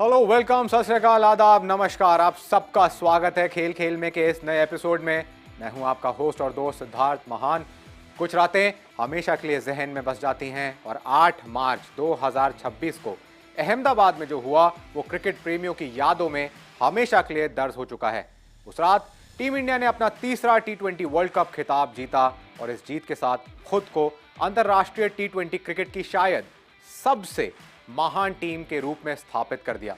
Hello, welcome, सत श्री अकाल, आदाब, नमस्कार। आप सबका स्वागत है खेल खेल में के इस नए एपिसोड में। मैं हूं आपका होस्ट और दोस्त सिद्धार्थ महान। कुछ रातें हमेशा के लिए जहन में बस जाती हैं और 8 मार्च 2026 को अहमदाबाद में जो हुआ वो क्रिकेट प्रेमियों की यादों में हमेशा के लिए दर्ज हो चुका है। उस रात टीम इंडिया ने अपना तीसरा T20 वर्ल्ड कप खिताब जीता और इस जीत के साथ खुद को अंतर्राष्ट्रीय T20 क्रिकेट की शायद सबसे महान टीम के रूप में स्थापित कर दिया।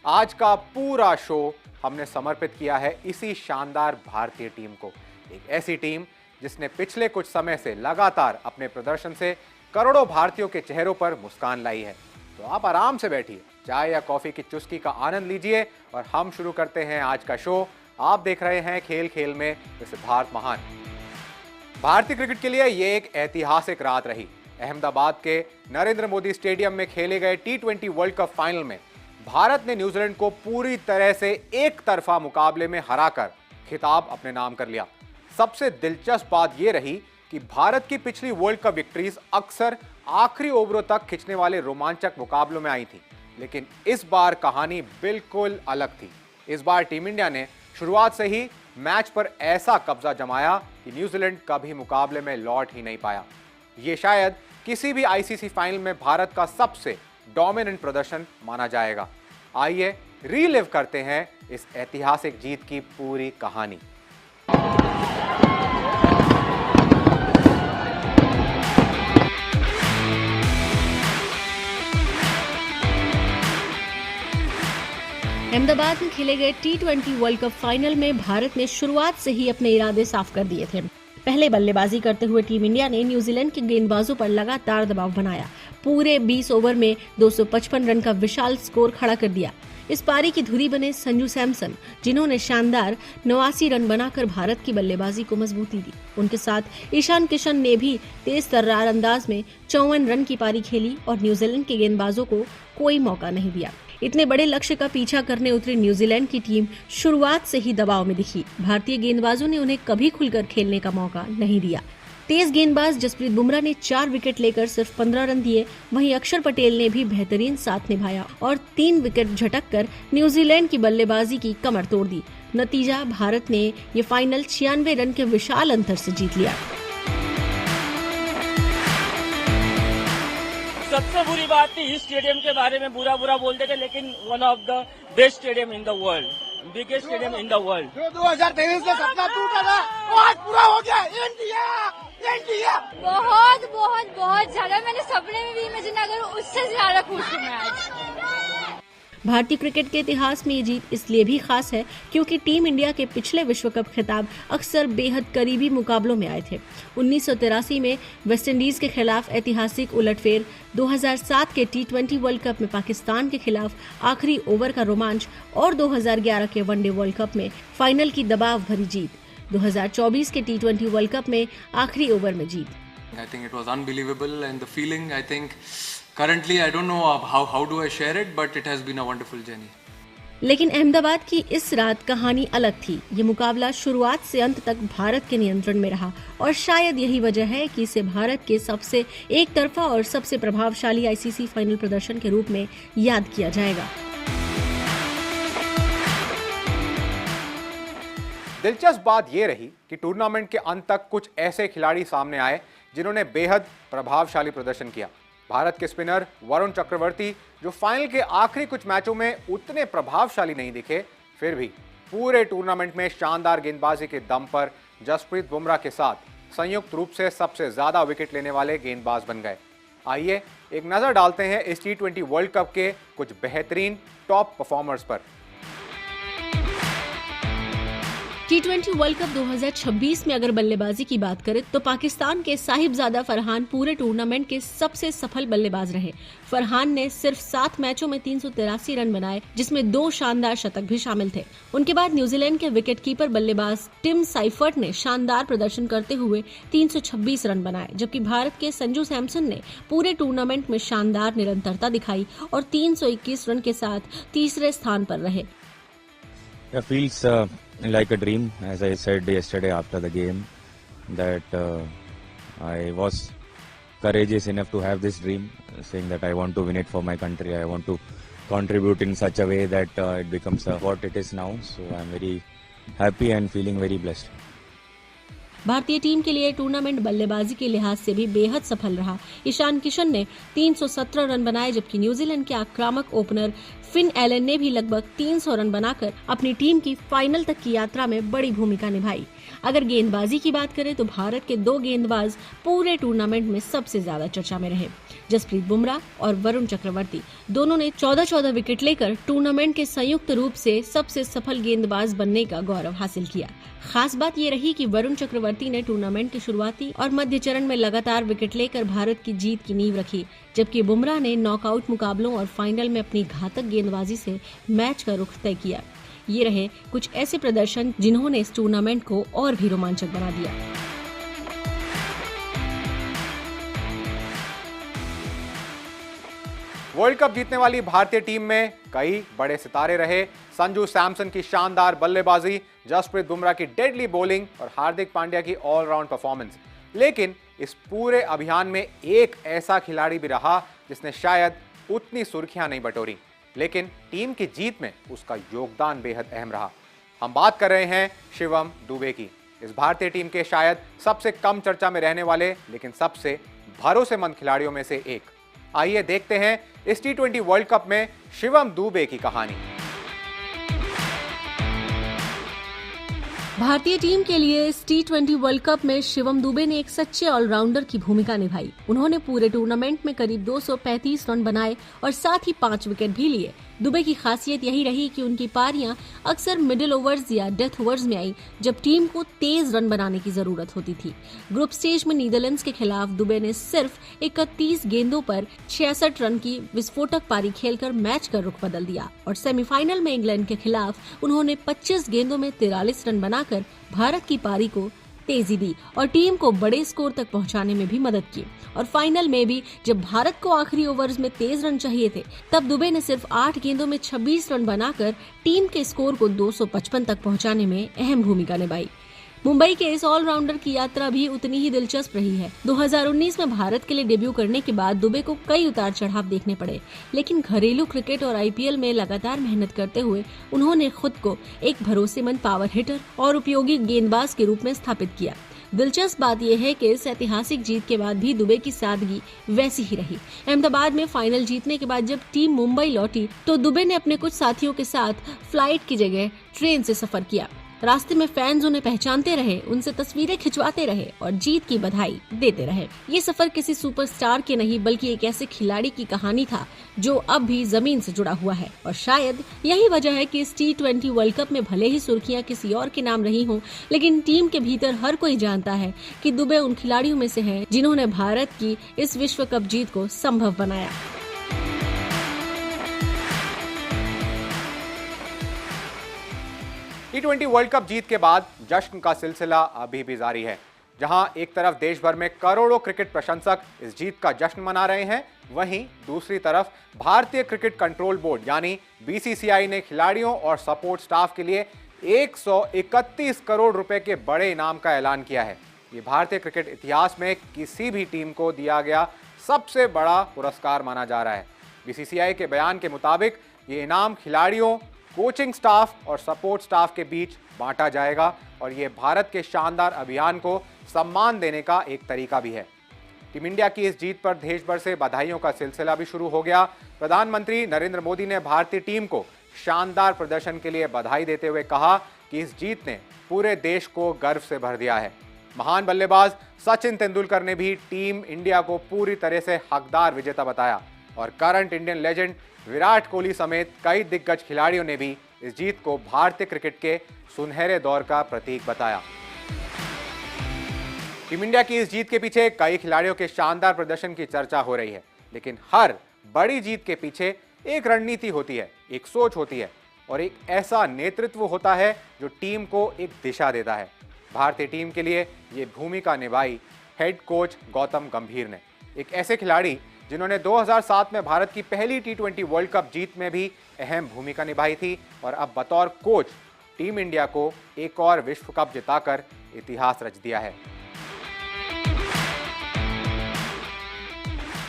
आज का पूरा शो हमने समर्पित किया है इसी शानदार भारतीय टीम को, एक ऐसी टीम जिसने पिछले कुछ समय से लगातार अपने प्रदर्शन से करोड़ों भारतीयों के चेहरों पर मुस्कान लाई है। तो आप आराम से बैठिए, चाय या कॉफी की चुस्की का आनंद लीजिए और हम शुरू करते हैं आज का शो। आप देख रहे हैं खेल खेल में सिद्धार्थ महान। भारतीय क्रिकेट के लिए यह एक ऐतिहासिक रात रही। अहमदाबाद के नरेंद्र मोदी स्टेडियम में खेले गए T20 वर्ल्ड कप फाइनल में भारत ने न्यूजीलैंड को पूरी तरह से एक तरफा मुकाबले में हराकर खिताब अपने नाम कर लिया। सबसे दिलचस्प बात यह रही कि भारत की पिछली वर्ल्ड कप विक्ट्रीज अक्सर आखिरी ओवरों तक खिंचने वाले रोमांचक मुकाबलों में आई थी, लेकिन इस बार कहानी बिल्कुल अलग थी। इस बार टीम इंडिया ने शुरुआत से ही मैच पर ऐसा कब्जा जमाया कि न्यूजीलैंड कभी मुकाबले में लौट ही नहीं पाया। ये शायद किसी भी आईसीसी फाइनल में भारत का सबसे डोमिनेंट प्रदर्शन माना जाएगा। आइए रीलिव करते हैं इस ऐतिहासिक जीत की पूरी कहानी। अहमदाबाद में खेले गए T20 वर्ल्ड कप फाइनल में भारत ने शुरुआत से ही अपने इरादे साफ कर दिए थे। पहले बल्लेबाजी करते हुए टीम इंडिया ने न्यूजीलैंड के गेंदबाजों पर लगातार दबाव बनाया। पूरे 20 ओवर में 255 रन का विशाल स्कोर खड़ा कर दिया। इस पारी की धुरी बने संजू सैमसन, जिन्होंने शानदार 89 रन बनाकर भारत की बल्लेबाजी को मजबूती दी। उनके साथ ईशान किशन ने भी तेज तर्रार अंदाज में 54 रन की पारी खेली और न्यूजीलैंड के गेंदबाजों को कोई मौका नहीं दिया। इतने बड़े लक्ष्य का पीछा करने उतरी न्यूजीलैंड की टीम शुरुआत से ही दबाव में दिखी। भारतीय गेंदबाजों ने उन्हें कभी खुलकर खेलने का मौका नहीं दिया। तेज गेंदबाज जसप्रीत बुमराह ने 4 विकेट लेकर सिर्फ 15 रन दिए। वहीं अक्षर पटेल ने भी बेहतरीन साथ निभाया और 3 विकेट झटककर न्यूजीलैंड की बल्लेबाजी की कमर तोड़ दी। नतीजा, भारत ने ये फाइनल 96 रन के विशाल अंतर से जीत लिया। सबसे बुरी बात थी इस स्टेडियम के बारे में बुरा बोलते थे, लेकिन one of the best stadium in the world, biggest stadium in the world. जो 2023 में सपना टूटा था वो आज पूरा हो गया। इंडिया बहुत ज्यादा, मैंने सपने में भी इमेजिन ना करूं, उससे ज्यादा खुश हूं मैं आज। भारतीय क्रिकेट के इतिहास में ये जीत इसलिए भी खास है क्योंकि टीम इंडिया के पिछले विश्व कप खिताब अक्सर बेहद करीबी मुकाबलों में आए थे। 1983 में वेस्टइंडीज के खिलाफ ऐतिहासिक उलटफेर, 2007 के T20 वर्ल्ड कप में पाकिस्तान के खिलाफ आखिरी ओवर का रोमांच और 2011 के वनडे वर्ल्ड कप में फाइनल की दबाव भरी जीत, 2024 के T20 वर्ल्ड कप में आखिरी ओवर में जीत। I think it was unbelievable, and the feeling, I think, currently I don't know how do I share it, but it has been a wonderful journey. लेकिन अहमदाबाद की इस रात कहानी अलग थी। ये मुकाबला शुरुआत से अंत तक भारत के नियंत्रण में रहा और शायद यही वजह है कि इसे भारत के सबसे एक तरफा और सबसे प्रभावशाली आईसीसी फाइनल प्रदर्शन के रूप में याद किया जाएगा। दिलचस्प बात यह रही कि टूर्नामेंट के अंत तक कुछ ऐसे खिलाड़ी सामने आए जिन्होंने बेहद प्रभावशाली प्रदर्शन किया। भारत के स्पिनर वरुण चक्रवर्ती, जो फाइनल के आखिरी कुछ मैचों में उतने प्रभावशाली नहीं दिखे, फिर भी पूरे टूर्नामेंट में शानदार गेंदबाजी के दम पर जसप्रीत बुमराह के साथ संयुक्त रूप से सबसे ज्यादा विकेट लेने वाले गेंदबाज बन गए। आइए एक नजर डालते हैं इस T20 वर्ल्ड कप के कुछ बेहतरीन टॉप परफॉर्मर्स पर। T20 वर्ल्ड कप 2026 में अगर बल्लेबाजी की बात करें तो पाकिस्तान के साहिबजादा फरहान पूरे टूर्नामेंट के सबसे सफल बल्लेबाज रहे। फरहान ने सिर्फ 7 मैचों में 383 रन बनाए, जिसमें 2 शानदार शतक भी शामिल थे। उनके बाद न्यूजीलैंड के विकेटकीपर बल्लेबाज टिम साइफर्ट ने शानदार प्रदर्शन करते हुए 326 रन बनाए, जबकि भारत के संजू सैमसन ने पूरे टूर्नामेंट में शानदार निरंतरता दिखाई और 321 रन के साथ तीसरे स्थान पर रहे। Feels like a dream, as I said yesterday after the game, that I was courageous enough to have this dream, saying that I want to win it for my country. I want to contribute in such a way that it becomes what it is now. So I'm very happy and feeling very blessed. भारतीय team के लिए tournament बल्लेबाजी के लिहाज से भी बेहद सफल रहा। ईशान किशन ने 317 रन बनाए, जबकि न्यूजीलैंड के आक्रामक ओपनर फिन एलन ने भी लगभग 300 रन बनाकर अपनी टीम की फाइनल तक की यात्रा में बड़ी भूमिका निभाई। अगर गेंदबाजी की बात करें तो भारत के 2 गेंदबाज पूरे टूर्नामेंट में सबसे ज्यादा चर्चा में रहे। जसप्रीत बुमराह और वरुण चक्रवर्ती दोनों ने 14-14 विकेट लेकर टूर्नामेंट के संयुक्त रूप से सबसे सफल गेंदबाज बनने का गौरव हासिल किया। खास बात ये रही कि वरुण चक्रवर्ती ने टूर्नामेंट के शुरुआती और मध्य चरण में लगातार विकेट लेकर भारत की जीत की नींव रखी, जबकि बुमराह ने नॉकआउट मुकाबलों और फाइनल में अपनी घातक गेंदबाजी से मैच का रुख तय किया। ये रहे कुछ ऐसे प्रदर्शन जिन्होंने इस टूर्नामेंट को और भी रोमांचक बना दिया। वर्ल्ड कप जीतने वाली भारतीय टीम में कई बड़े सितारे रहे। संजू सैमसन की शानदार बल्लेबाजी, जसप्रीत बुमराह की डेडली बॉलिंग और हार्दिक पांड्या की ऑलराउंड परफॉर्मेंस। लेकिन इस पूरे अभियान में एक ऐसा खिलाड़ी भी रहा जिसने शायद उतनी सुर्खियां नहीं बटोरी, लेकिन टीम की जीत में उसका योगदान बेहद अहम रहा। हम बात कर रहे हैं शिवम दुबे की, इस भारतीय टीम के शायद सबसे कम चर्चा में रहने वाले लेकिन सबसे भरोसेमंद खिलाड़ियों में से एक। आइए देखते हैं इस T20 वर्ल्ड कप में शिवम दुबे की कहानी। भारतीय टीम के लिए इस T20 वर्ल्ड कप में शिवम दुबे ने एक सच्चे ऑलराउंडर की भूमिका निभाई। उन्होंने पूरे टूर्नामेंट में करीब 235 रन बनाए और साथ ही 5 विकेट भी लिए। दुबे की खासियत यही रही कि उनकी पारियां अक्सर मिडिल ओवर्स या डेथ ओवर्स में आई, जब टीम को तेज रन बनाने की जरूरत होती थी। ग्रुप स्टेज में नीदरलैंड्स के खिलाफ दुबे ने सिर्फ 31 गेंदों पर 66 रन की विस्फोटक पारी खेलकर मैच का रुख बदल दिया और सेमीफाइनल में इंग्लैंड के खिलाफ उन्होंने 25 गेंदों में 43 रन बनाकर भारत की पारी को तेजी दी और टीम को बड़े स्कोर तक पहुंचाने में भी मदद की। और फाइनल में भी जब भारत को आखिरी ओवर्स में तेज रन चाहिए थे, तब दुबे ने सिर्फ 8 गेंदों में 26 रन बनाकर टीम के स्कोर को 255 तक पहुंचाने में अहम भूमिका निभाई। मुंबई के इस ऑलराउंडर की यात्रा भी उतनी ही दिलचस्प रही है। 2019 में भारत के लिए डेब्यू करने के बाद दुबे को कई उतार चढ़ाव देखने पड़े, लेकिन घरेलू क्रिकेट और IPL में लगातार मेहनत करते हुए उन्होंने खुद को एक भरोसेमंद पावर हिटर और उपयोगी गेंदबाज के रूप में स्थापित किया। दिलचस्प बात यह है कि इस ऐतिहासिक जीत के बाद भी दुबे की सादगी वैसी ही रही। अहमदाबाद में फाइनल जीतने के बाद जब टीम मुंबई लौटी तो दुबे ने अपने कुछ साथियों के साथ फ्लाइट की जगह ट्रेन से सफर किया। रास्ते में फैंस उन्हें पहचानते रहे, उनसे तस्वीरें खिंचवाते रहे और जीत की बधाई देते रहे। ये सफर किसी सुपरस्टार के नहीं बल्कि एक ऐसे खिलाड़ी की कहानी था जो अब भी जमीन से जुड़ा हुआ है। और शायद यही वजह है कि इस T20 वर्ल्ड कप में भले ही सुर्खियां किसी और के नाम रही हों, लेकिन टीम के भीतर हर कोई जानता है कि दुबे उन खिलाड़ियों में से हैं जिन्होंने भारत की इस विश्व कप जीत को संभव बनाया। T20 वर्ल्ड कप जीत के बाद जश्न का सिलसिला अभी भी जारी है। जहां एक तरफ देश भर में करोड़ों क्रिकेट प्रशंसक इस जीत का जश्न मना रहे हैं, वहीं दूसरी तरफ भारतीय क्रिकेट कंट्रोल बोर्ड यानी BCCI ने खिलाड़ियों और सपोर्ट स्टाफ के लिए 131 करोड़ रुपए के बड़े इनाम का ऐलान किया है। ये भारतीय क्रिकेट इतिहास में किसी भी टीम को दिया गया सबसे बड़ा पुरस्कार माना जा रहा है। BCCI के बयान के मुताबिक ये इनाम खिलाड़ियों, कोचिंग स्टाफ और सपोर्ट स्टाफ के बीच बांटा जाएगा और ये भारत के शानदार अभियान को सम्मान देने का एक तरीका भी है। टीम इंडिया की इस जीत पर देश भर से बधाइयों का सिलसिला भी शुरू हो गया। प्रधानमंत्री नरेंद्र मोदी ने भारतीय टीम को शानदार प्रदर्शन के लिए बधाई देते हुए कहा कि इस जीत ने पूरे देश को गर्व से भर दिया है। महान बल्लेबाज सचिन तेंदुलकर ने भी टीम इंडिया को पूरी तरह से हकदार विजेता बताया और current Indian legend Virat Kohli समेत कई दिग्गज खिलाड़ियों ने भी इस जीत को भारतीय क्रिकेट के सुनहरे दौर का प्रतीक बताया। टीम इंडिया की इस जीत के पीछे कई खिलाड़ियों के शानदार प्रदर्शन की चर्चा हो रही है, लेकिन हर बड़ी जीत के पीछे एक रणनीति होती है, एक सोच होती है और एक ऐसा नेतृत्व होता है जो टीम को एक दिशा देता है। भारतीय टीम के लिए ये भूमिका निभाई हेड कोच गौतम गंभीर ने, एक ऐसे खिलाड़ी जिन्होंने 2007 में भारत की पहली T20 वर्ल्ड कप जीत में भी अहम भूमिका निभाई थी और अब बतौर कोच टीम इंडिया को एक और विश्व कप जिताकर इतिहास रच दिया है।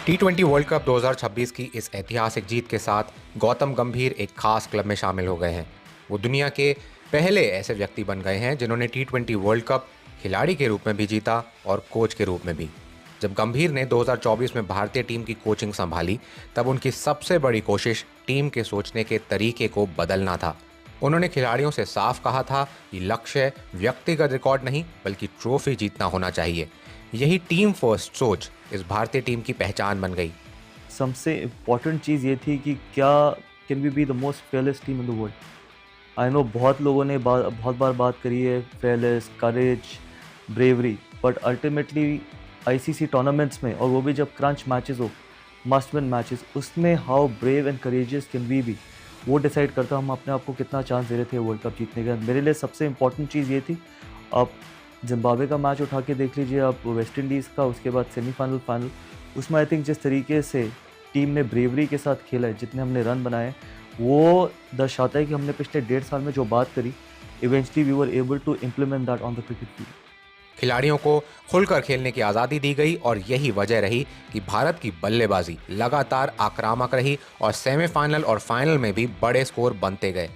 T20 वर्ल्ड कप 2026 की इस ऐतिहासिक जीत के साथ गौतम गंभीर एक खास क्लब में शामिल हो गए हैं। वो दुनिया के पहले ऐसे व्यक्ति बन गए हैं जिन्होंने T20 वर्ल्ड कप खिलाड़ी के रूप में भी जीता और कोच के रूप में भी। जब गंभीर ने 2024 में भारतीय टीम की कोचिंग संभाली, तब उनकी सबसे बड़ी कोशिश टीम के सोचने के तरीके को बदलना था। उन्होंने खिलाड़ियों से साफ कहा था कि लक्ष्य व्यक्तिगत रिकॉर्ड नहीं बल्कि ट्रॉफी जीतना होना चाहिए। यही टीम फर्स्ट सोच इस भारतीय टीम की पहचान बन गई। सबसे इम्पॉर्टेंट चीज़ ये थी कि क्या can we be the most fearless team in the world. I know बहुत लोगों ने बहुत बार बात करी है fearless, courage, bravery, but ultimately ICC tournaments में, और वो भी जब क्रंच मैचेस हो, मस्ट विन मैचेस, उसमें how brave and courageous can we be, वो डिसाइड करता हम अपने आप को कितना चांस दे रहे थे वर्ल्ड कप जीतने का। मेरे लिए सबसे इम्पॉर्टेंट चीज़ ये थी, आप जिम्बाब्वे का मैच उठा के देख लीजिए, आप वेस्ट इंडीज़ का, उसके बाद सेमीफाइनल, फाइनल, उसमें आई थिंक जिस तरीके से टीम ने ब्रेवरी के साथ खेला है, जितने हमने रन बनाए, वो दर्शाता है कि हमने पिछले 1.5 साल में जो बात करी, eventually we were able to implement that on the cricket field. खिलाड़ियों को खुलकर खेलने की आज़ादी दी गई और यही वजह रही कि भारत की बल्लेबाजी लगातार आक्रामक रही और सेमीफाइनल और फाइनल में भी बड़े स्कोर बनते गए।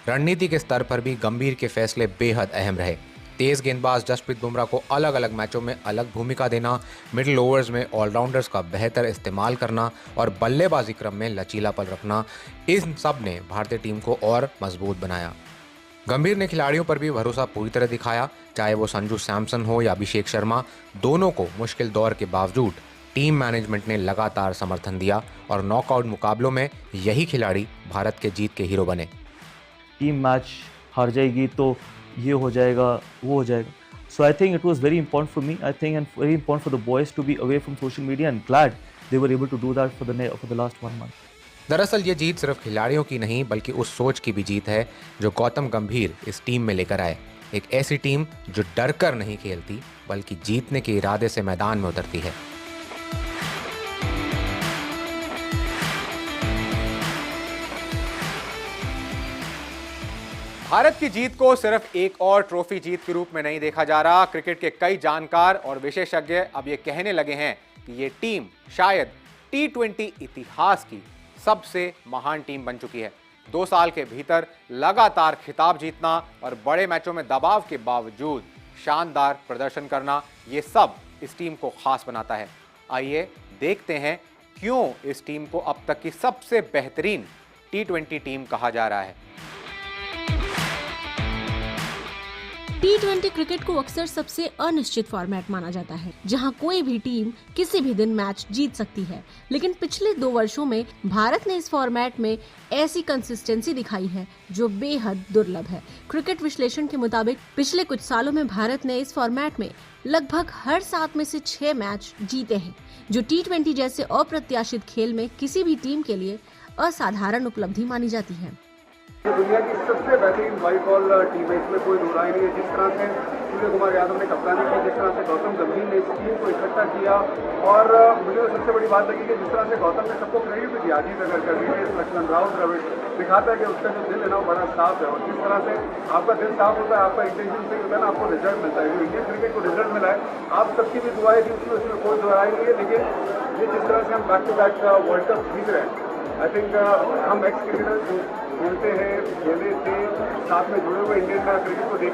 रणनीति के स्तर पर भी गंभीर के फैसले बेहद अहम रहे। तेज गेंदबाज जसप्रीत बुमराह को अलग अलग मैचों में अलग भूमिका देना, मिडिल ओवर्स में ऑलराउंडर्स का बेहतर इस्तेमाल करना और बल्लेबाजी क्रम में लचीलापन रखना, इन सब ने भारतीय टीम को और मजबूत बनाया। गंभीर ने खिलाड़ियों पर भी भरोसा पूरी तरह दिखाया, चाहे वो संजू सैमसन हो या अभिषेक शर्मा। दोनों को मुश्किल दौर के बावजूद टीम मैनेजमेंट ने लगातार समर्थन दिया और नॉकआउट मुकाबलों में यही खिलाड़ी भारत के जीत के हीरो बने। टीम मैच हार जाएगी तो ये हो जाएगा, वो हो जाएगा। So I think it was very important for me, I think, and very important for the boys to be away from social media, and glad they were able to do that for the last 1 month. दरअसल ये जीत सिर्फ खिलाड़ियों की नहीं बल्कि उस सोच की भी जीत है जो गौतम गंभीर इस टीम में लेकर आए। एक ऐसी टीम जो डर कर नहीं खेलती बल्कि जीतने के इरादे से मैदान में उतरती है। भारत की जीत को सिर्फ एक और ट्रॉफी जीत के रूप में नहीं देखा जा रहा। क्रिकेट के कई जानकार और विशेषज्ञ अब ये कहने लगे हैं कि ये टीम शायद T20 इतिहास की सबसे महान टीम बन चुकी है। 2 साल के भीतर लगातार खिताब जीतना और बड़े मैचों में दबाव के बावजूद शानदार प्रदर्शन करना, ये सब इस टीम को खास बनाता है। आइए देखते हैं क्यों इस टीम को अब तक की सबसे बेहतरीन T20 टीम कहा जा रहा है। T20 क्रिकेट को अक्सर सबसे अनिश्चित फॉर्मेट माना जाता है, जहां कोई भी टीम किसी भी दिन मैच जीत सकती है। लेकिन पिछले 2 वर्षों में भारत ने इस फॉर्मेट में ऐसी कंसिस्टेंसी दिखाई है जो बेहद दुर्लभ है। क्रिकेट विश्लेषण के मुताबिक पिछले कुछ सालों में भारत ने इस फॉर्मेट में लगभग हर 7 में से 6 मैच जीते हैं, जो T20 जैसे अप्रत्याशित खेल में किसी भी टीम के लिए असाधारण उपलब्धि मानी जाती है। दुनिया की सबसे बेहतरीन वाइट बॉल टीम है, इसमें कोई दो राय नहीं है। जिस तरह से सूर्य कुमार यादव ने कप्तानी की, जिस तरह से गौतम गंभीर ने इस टीम को इकट्ठा किया, और मुझे तो सबसे बड़ी बात लगी कि जिस तरह से गौतम ने सबको क्रेडिट भी दिया, अजीत अगर कर्मी, लक्ष्मण राव, द्रविड़, दिखाता है कि उसका जो दिल है ना वो बड़ा साफ है। और जिस तरह से आपका दिल साफ होता है, आपका इंटेंशन सही होता है ना, आपको रिजल्ट मिलता है। जो इंडियन क्रिकेट को रिजल्ट मिला है, आप सबकी भी दुआएं थी उसमें कोई दो राय नहीं है। लेकिन ये जिस तरह से हम back to back world cup जीत रहे हैं, आई थिंक हम एक्स क्रिकेटर खेलते हैं, खेले थे, साथ में जुड़े हुए इंडियन क्रिकेट को देख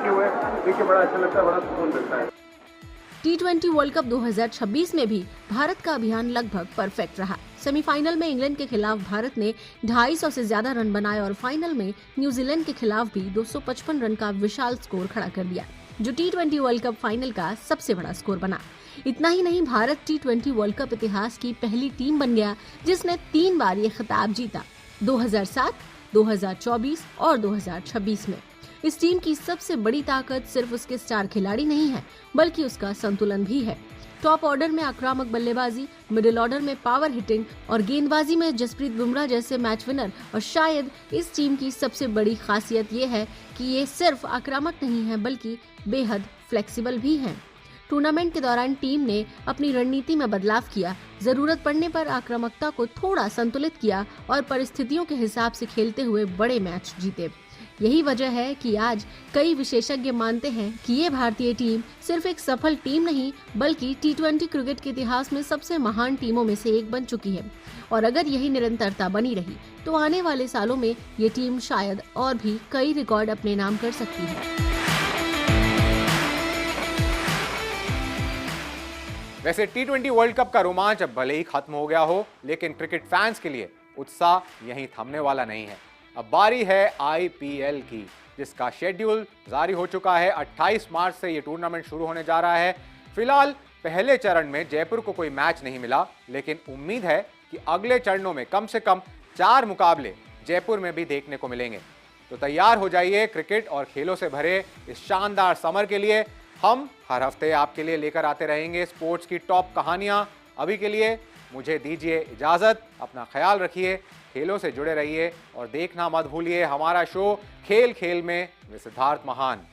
के बड़ा अच्छा लगता है, बड़ा सुकून मिलता है। T20 वर्ल्ड कप 2026 में भी भारत का अभियान लगभग परफेक्ट रहा। सेमीफाइनल में इंग्लैंड के खिलाफ भारत ने 250 से ज्यादा रन बनाए और फाइनल में न्यूजीलैंड के खिलाफ भी 255 रन का विशाल स्कोर खड़ा कर दिया, जो T20 वर्ल्ड कप फाइनल का सबसे बड़ा स्कोर बना। इतना ही नहीं, भारत T20 वर्ल्ड कप इतिहास की पहली टीम बन गया जिसने 3 बार ये खिताब जीता, 2007, 2024 और 2026 में। इस टीम की सबसे बड़ी ताकत सिर्फ उसके स्टार खिलाड़ी नहीं है, बल्कि उसका संतुलन भी है। टॉप ऑर्डर में आक्रामक बल्लेबाजी, मिडिल ऑर्डर में पावर हिटिंग और गेंदबाजी में जसप्रीत बुमराह जैसे मैच विनर। और शायद इस टीम की सबसे बड़ी खासियत ये है कि ये सिर्फ आक्रामक नहीं है बल्कि बेहद फ्लेक्सिबल भी है। टूर्नामेंट के दौरान टीम ने अपनी रणनीति में बदलाव किया, जरूरत पड़ने पर आक्रामकता को थोड़ा संतुलित किया और परिस्थितियों के हिसाब से खेलते हुए बड़े मैच जीते। यही वजह है कि आज कई विशेषज्ञ मानते हैं कि ये भारतीय टीम सिर्फ एक सफल टीम नहीं बल्कि T20 क्रिकेट के इतिहास में सबसे महान टीमों में से एक बन चुकी है। और अगर यही निरंतरता बनी रही तो आने वाले सालों में ये टीम शायद और भी कई रिकॉर्ड अपने नाम कर सकती है। वैसे T20 वर्ल्ड कप का रोमांच अब भले ही खत्म हो गया हो, लेकिन क्रिकेट फैंस के लिए उत्साह यहीं थमने वाला नहीं है। अब बारी है IPL की, जिसका शेड्यूल जारी हो चुका है। 28 मार्च से ये टूर्नामेंट शुरू होने जा रहा है। फिलहाल पहले चरण में जयपुर को कोई मैच नहीं मिला, लेकिन उम्मीद है कि अगले चरणों में कम से कम 4 मुकाबले जयपुर में भी देखने को मिलेंगे। तो तैयार हो जाइए क्रिकेट और खेलों से भरे इस शानदार समर के लिए। हम हर हफ्ते आपके लिए लेकर आते रहेंगे स्पोर्ट्स की टॉप कहानियां। अभी के लिए मुझे दीजिए इजाजत। अपना ख्याल रखिए, खेलों से जुड़े रहिए और देखना मत भूलिए हमारा शो खेल खेल में विद सिद्धार्थ महान।